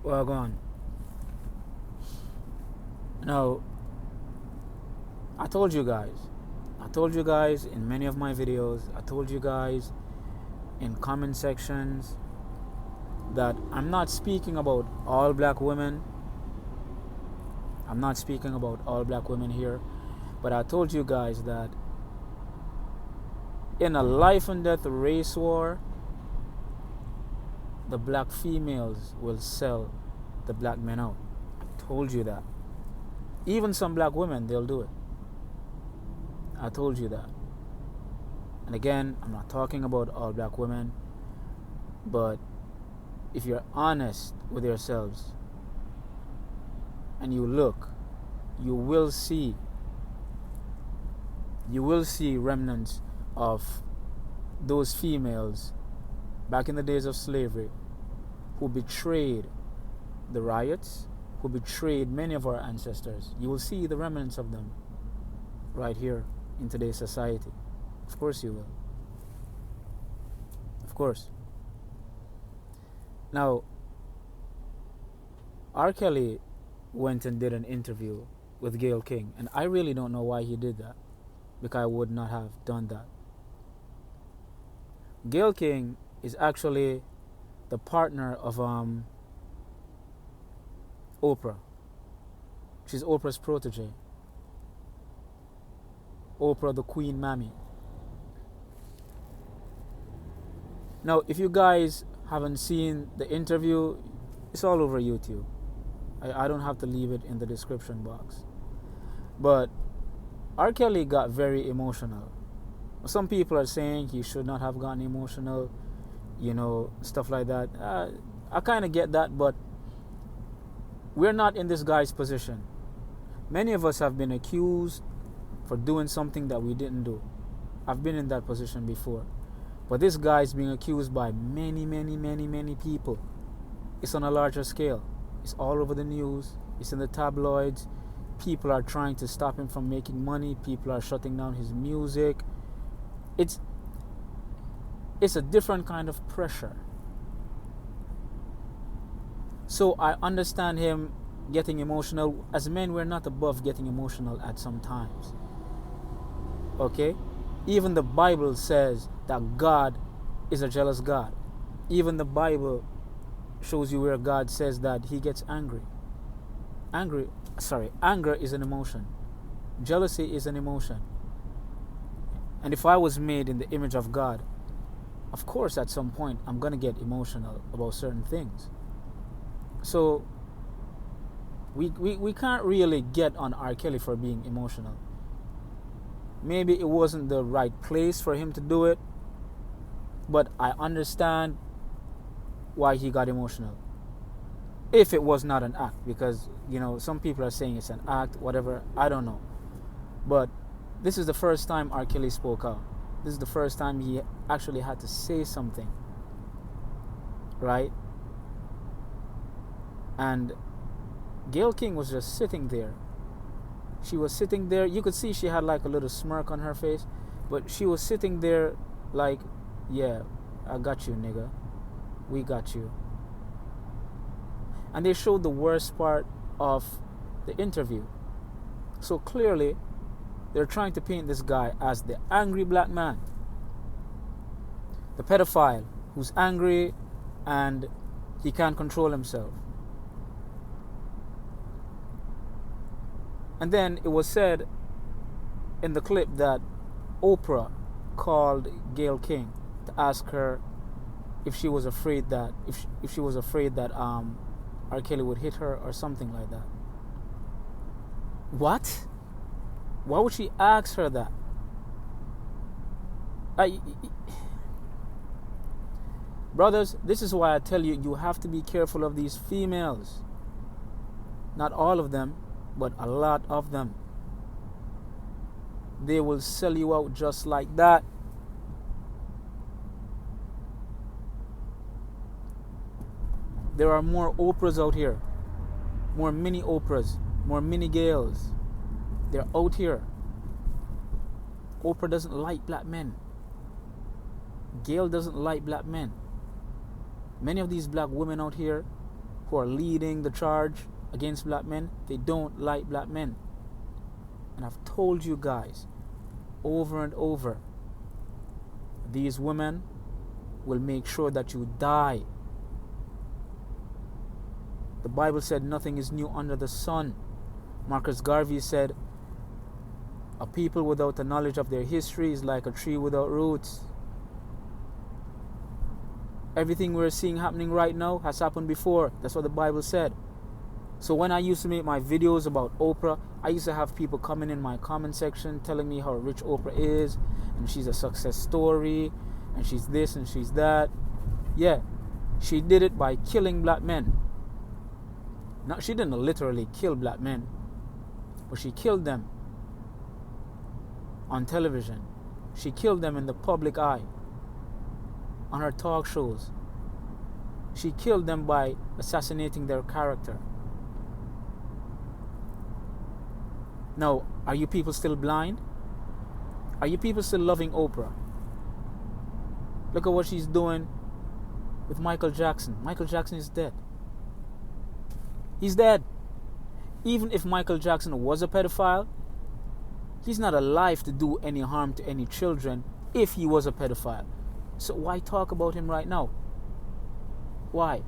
Well, go on. Now, I told you guys in many of my videos, I told you guys in comment sections that I'm not speaking about all black women. I'm not speaking about all black women here, but I told you guys that in a life and death race war, the black females will sell the black men out. I told you that. Even some black women, they'll do it. I told you that. And again, I'm not talking about all black women, but if you're honest with yourselves and you look, you will see remnants of those females back in the days of slavery who betrayed the riots, who betrayed many of our ancestors. You will see the remnants of them right here in today's society. Of course you will. Of course. Now, R. Kelly went and did an interview with Gayle King, and I really don't know why he did that, because I would not have done that. Gayle King is actually the partner of Oprah. She's Oprah's protege. Oprah, the Queen Mammy. Now, if you guys haven't seen the interview, it's all over YouTube. I don't have to leave it in the description box. But R. Kelly got very emotional. Some people are saying he should not have gotten emotional, stuff like that. I kind of get that, but we're not in this guy's position. Many of us have been accused for doing something that we didn't do. I've been in that position before. But this guy is being accused by many, many, many, many people. It's on a larger scale. It's all over the news. It's in the tabloids. People are trying to stop him from making money. People are shutting down his music. It's a different kind of pressure. So I understand him getting emotional. As men, we're not above getting emotional at some times. Okay? Even the Bible says that God is a jealous God. Even the Bible shows you where God says that he gets angry. Anger is an emotion. Jealousy is an emotion. And if I was made in the image of God, of course at some point I'm going to get emotional about certain things. So we can't really get on R. Kelly for being emotional. Maybe it wasn't the right place for him to do it, but I understand why he got emotional. If it was not an act, because some people are saying it's an act, whatever, I don't know. But this is the first time R. Kelly spoke out. This is the first time he actually had to say something, right? And Gayle King was just sitting there. She was sitting there. You could see she had like a little smirk on her face, but she was sitting there like, yeah, I got you, nigga. We got you. And they showed the worst part of the interview. So clearly, they're trying to paint this guy as the angry black man, the pedophile who's angry and he can't control himself. And then it was said in the clip that Oprah called Gayle King to ask her if she was afraid that if she was afraid that R. Kelly would hit her or something like that. What? Why would she ask her that? Brothers, this is why I tell you, you have to be careful of these females. Not all of them, but a lot of them. They will sell you out just like that. There are more Oprahs out here. More mini Oprahs. More mini Gayles. They're out here. Oprah doesn't like black men. Gayle doesn't like black men. Many of these black women out here, who are leading the charge against black men, they don't like black men. And I've told you guys over and over, these women will make sure that you die. The Bible said nothing is new under the sun. Marcus Garvey said, a people without a knowledge of their history is like a tree without roots. Everything we're seeing happening right now has happened before. That's what the Bible said. So when I used to make my videos about Oprah, I used to have people coming in my comment section telling me how rich Oprah is, and she's a success story, and she's this and she's that. Yeah, she did it by killing black men. Now, she didn't literally kill black men, but she killed them on television. She killed them in the public eye, on her talk shows. She killed them by assassinating their character. Now, are you people still blind? Are you people still loving Oprah? Look at what she's doing with Michael Jackson. Michael Jackson is dead. He's dead. Even if Michael Jackson was a pedophile, he's not alive to do any harm to any children if he was a pedophile. So why talk about him right now? Why?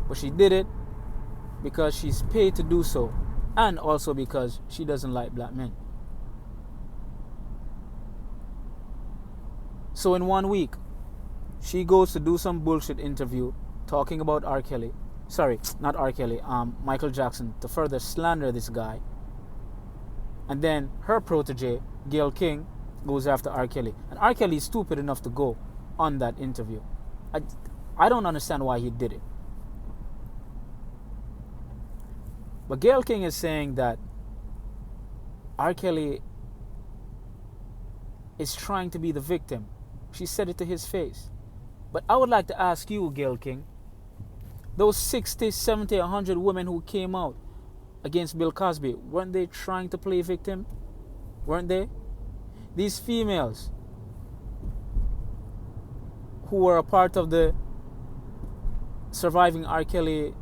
But she did it because she's paid to do so, and also because she doesn't like black men. So in 1 week, she goes to do some bullshit interview talking about R. Kelly. Sorry, not R. Kelly, Michael Jackson, to further slander this guy. And then her protege, Gayle King, goes after R. Kelly. And R. Kelly is stupid enough to go on that interview. I don't understand why he did it. But Gayle King is saying that R. Kelly is trying to be the victim. She said it to his face. But I would like to ask you, Gayle King, those 60, 70, 100 women who came out against Bill Cosby, weren't they trying to play victim? Weren't they? These females who were a part of the Surviving R. Kelly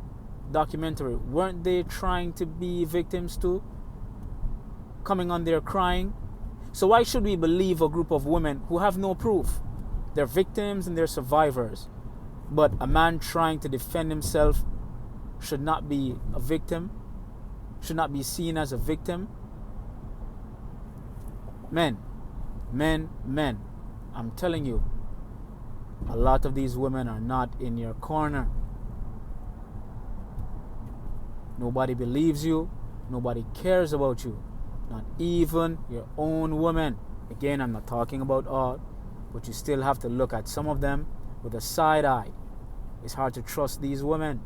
documentary, weren't they trying to be victims too? Coming on there crying? So why should we believe a group of women who have no proof? They're victims and they're survivors. But a man trying to defend himself should not be a victim, should not be seen as a victim. Men, I'm telling you, a lot of these women are not in your corner. Nobody believes you. Nobody cares about you. Not even your own women. Again, I'm not talking about all, but you still have to look at some of them with a side eye. It's hard to trust these women.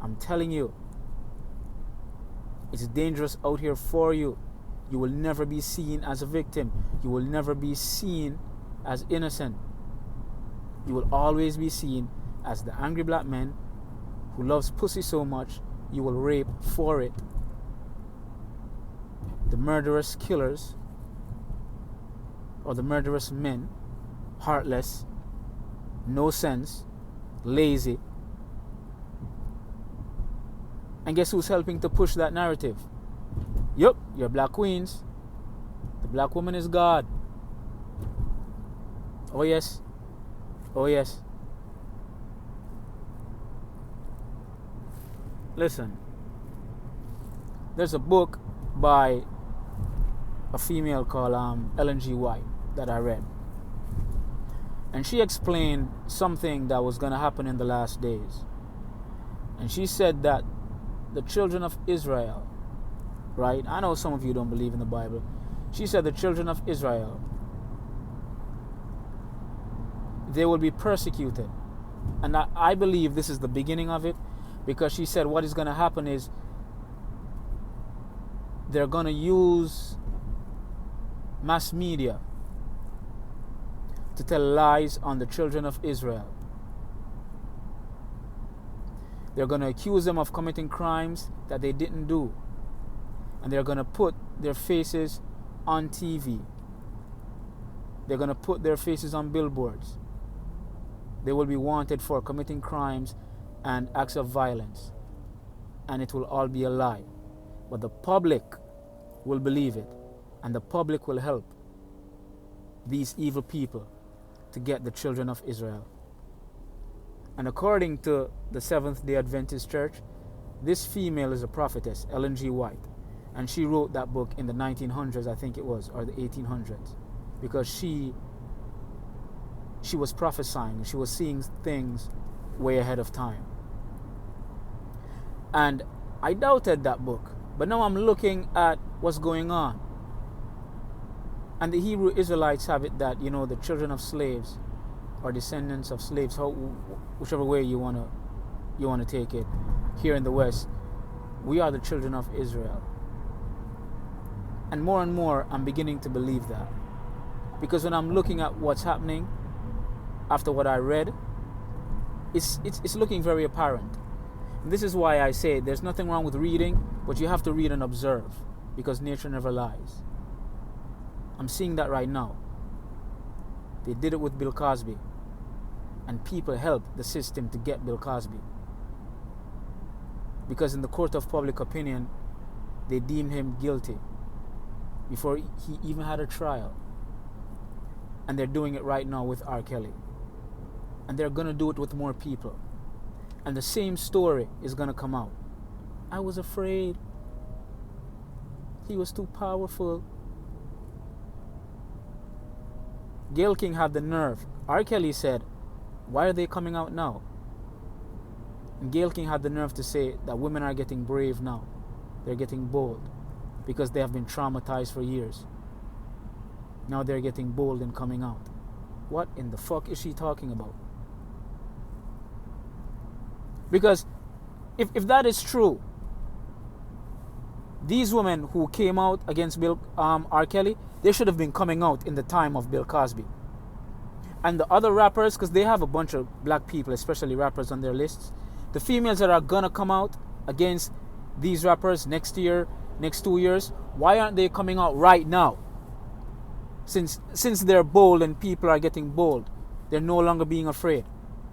I'm telling you, it's dangerous out here for you. You will never be seen as a victim. You will never be seen as innocent. You will always be seen as the angry black man who loves pussy so much you will rape for it. The murderous killers, or the murderous men, heartless, no sense, lazy. And guess who's helping to push that narrative? Yup, your black queens. The black woman is God. Oh yes. Oh yes. Listen, there's a book by a female called Ellen G. White that I read. And she explained something that was going to happen in the last days. And she said that the children of Israel, right? I know some of you don't believe in the Bible. She said the children of Israel, they will be persecuted. And I believe this is the beginning of it, because she said what is going to happen is they're going to use mass media to tell lies on the children of Israel. They're going to accuse them of committing crimes that they didn't do. And they're going to put their faces on TV. They're going to put their faces on billboards. They will be wanted for committing crimes and acts of violence. And it will all be a lie. But the public will believe it. And the public will help these evil people to get the children of Israel. And according to the Seventh-day Adventist Church, this female is a prophetess, Ellen G. White. And she wrote that book in the 1900s, I think it was, or the 1800s. Because she was prophesying. She was seeing things way ahead of time. And I doubted that book. But now I'm looking at what's going on. And the Hebrew Israelites have it that, the children of slaves or descendants of slaves, whichever way you want to take it, here in the West, we are the children of Israel. And more I'm beginning to believe that. Because when I'm looking at what's happening after what I read, it's looking very apparent. And this is why I say there's nothing wrong with reading, but you have to read and observe, because nature never lies. I'm seeing that right now. They did it with Bill Cosby, and people helped the system to get Bill Cosby. Because in the court of public opinion, they deemed him guilty before he even had a trial. And they're doing it right now with R. Kelly. And they're going to do it with more people. And the same story is going to come out. I was afraid. He was too powerful. Gayle King had the nerve. R. Kelly said, why are they coming out now? And Gayle King had the nerve to say that women are getting brave now. They're getting bold because they have been traumatized for years. Now they're getting bold and coming out. What in the fuck is she talking about? Because if that is true, these women who came out against R. Kelly, they should have been coming out in the time of Bill Cosby. And the other rappers, because they have a bunch of black people, especially rappers, on their lists, the females that are gonna come out against these rappers next year, next 2 years, why aren't they coming out right now? Since they're bold and people are getting bold, they're no longer being afraid.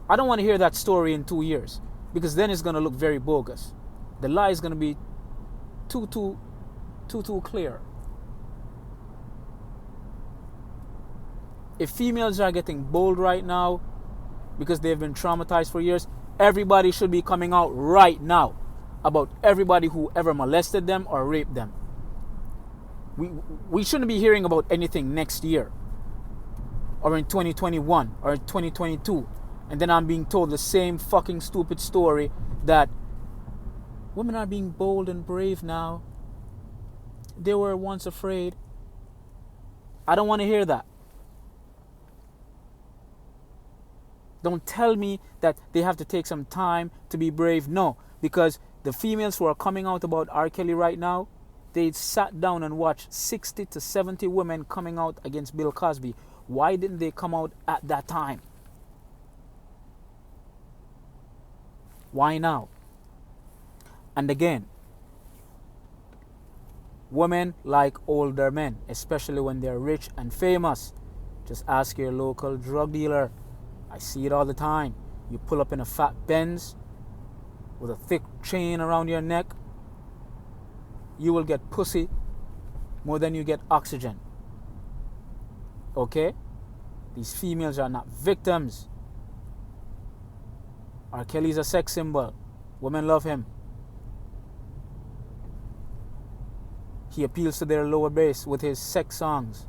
I don't want to hear that story in 2 years, because then it's gonna look very bogus. The lie is gonna be too clear. If females are getting bold right now because they've been traumatized for years, everybody should be coming out right now about everybody who ever molested them or raped them. We shouldn't be hearing about anything next year or in 2021 or in 2022, and then I'm being told the same fucking stupid story that women are being bold and brave now. They were once afraid. I don't want to hear that. Don't tell me that they have to take some time to be brave. No, because the females who are coming out about R. Kelly right now, they sat down and watched 60 to 70 women coming out against Bill Cosby. Why didn't they come out at that time? Why now? And again, women like older men, especially when they're rich and famous. Just ask your local drug dealer. I see it all the time. You pull up in a fat Benz with a thick chain around your neck, you will get pussy more than you get oxygen. Okay? These females are not victims. R. Kelly's a sex symbol. Women love him. He appeals to their lower base with his sex songs.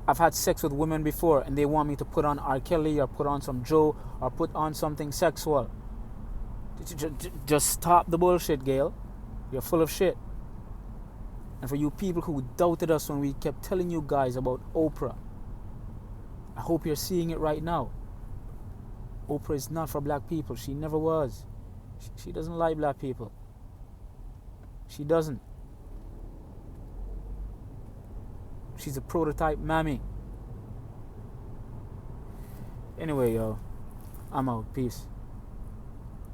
I've had sex with women before and they want me to put on R. Kelly or put on some Joe or put on something sexual. Just stop the bullshit, Gayle. You're full of shit. And for you people who doubted us when we kept telling you guys about Oprah, I hope you're seeing it right now. Oprah is not for black people. She never was. She doesn't like black people. She doesn't. She's a prototype mammy. Anyway, yo, I'm out. Peace.